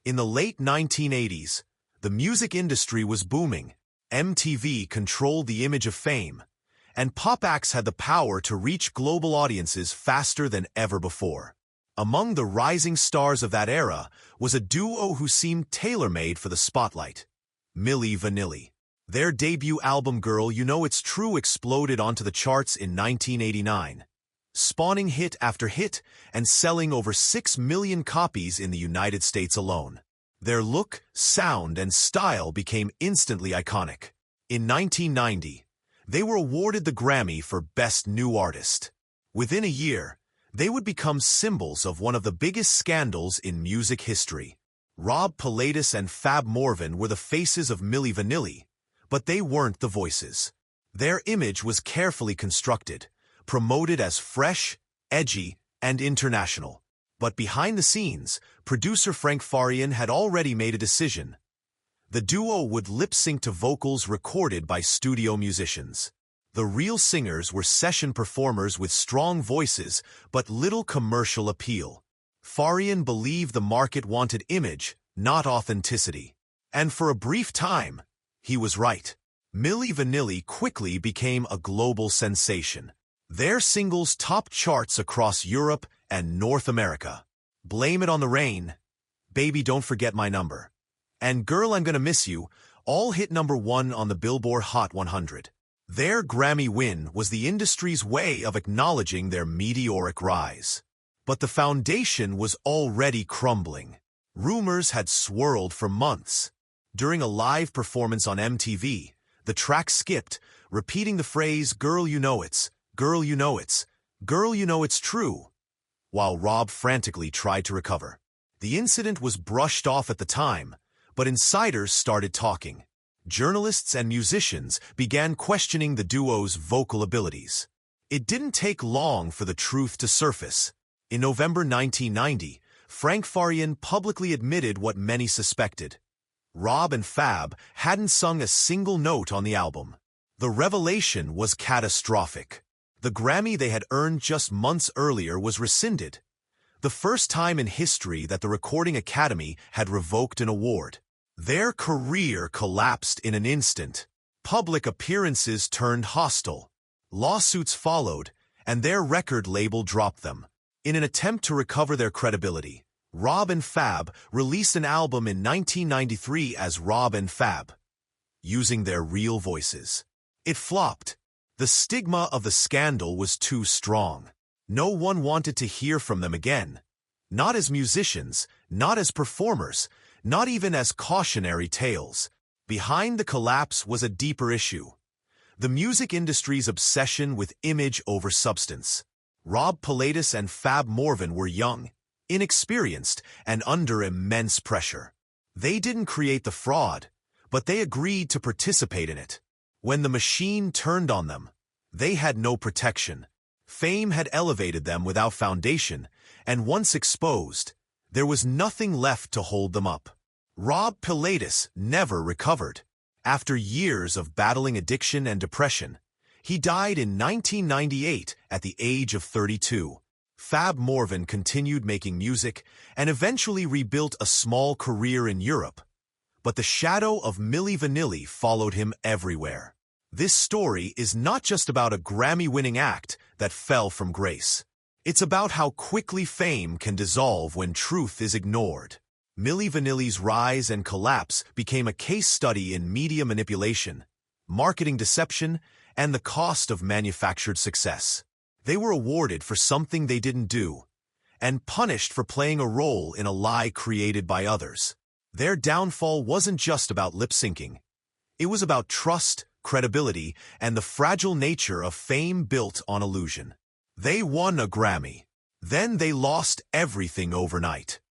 In the late 1980s, the music industry was booming. MTV controlled the image of fame, and pop acts had the power to reach global audiences faster than ever before. Among the rising stars of that era was a duo who seemed tailor-made for the spotlight: Milli Vanilli. Their debut album Girl You Know It's True exploded onto the charts in 1989, spawning hit after hit and selling over 6 million copies in the United States alone. Their look, sound, and style became instantly iconic. In 1990, they were awarded the Grammy for Best New Artist. Within a year, they would become symbols of one of the biggest scandals in music history. Rob Pilatus and Fab Morvan were the faces of Milli Vanilli, but they weren't the voices. Their image was carefully constructed, promoted as fresh, edgy, and international. But behind the scenes, producer Frank Farian had already made a decision. The duo would lip-sync to vocals recorded by studio musicians. The real singers were session performers with strong voices but little commercial appeal. Farian believed the market wanted image, not authenticity. And for a brief time, he was right. Milli Vanilli quickly became a global sensation. Their singles topped charts across Europe and North America. Blame It on the Rain, Baby Don't Forget My Number, and Girl I'm Gonna Miss You all hit #1 on the Billboard Hot 100. Their Grammy win was the industry's way of acknowledging their meteoric rise. But the foundation was already crumbling. Rumors had swirled for months. During a live performance on MTV, the track skipped, repeating the phrase, "Girl, you know it's, girl, you know it's, girl, you know it's true," while Rob frantically tried to recover. The incident was brushed off at the time, but insiders started talking. Journalists and musicians began questioning the duo's vocal abilities. It didn't take long for the truth to surface. In November 1990, Frank Farian publicly admitted what many suspected. Rob and Fab hadn't sung a single note on the album. The revelation was catastrophic. The Grammy they had earned just months earlier was rescinded, the first time in history that the Recording Academy had revoked an award. Their career collapsed in an instant. Public appearances turned hostile. Lawsuits followed, and their record label dropped them. In an attempt to recover their credibility, Rob and Fab released an album in 1993 as Rob and Fab, using their real voices. It flopped. The stigma of the scandal was too strong. No one wanted to hear from them again. Not as musicians, not as performers, not even as cautionary tales. Behind the collapse was a deeper issue: the music industry's obsession with image over substance. Rob Pilatus and Fab Morvan were young, inexperienced, and under immense pressure. They didn't create the fraud, but they agreed to participate in it. When the machine turned on them, they had no protection. Fame had elevated them without foundation, and once exposed, there was nothing left to hold them up. Rob Pilatus never recovered. After years of battling addiction and depression, he died in 1998 at the age of 32. Fab Morvan continued making music and eventually rebuilt a small career in Europe, but the shadow of Milli Vanilli followed him everywhere. This story is not just about a Grammy-winning act that fell from grace. It's about how quickly fame can dissolve when truth is ignored. Milli Vanilli's rise and collapse became a case study in media manipulation, marketing deception, and the cost of manufactured success. They were awarded for something they didn't do, and punished for playing a role in a lie created by others. Their downfall wasn't just about lip-syncing. It was about trust, credibility, and the fragile nature of fame built on illusion. They won a Grammy. Then they lost everything overnight.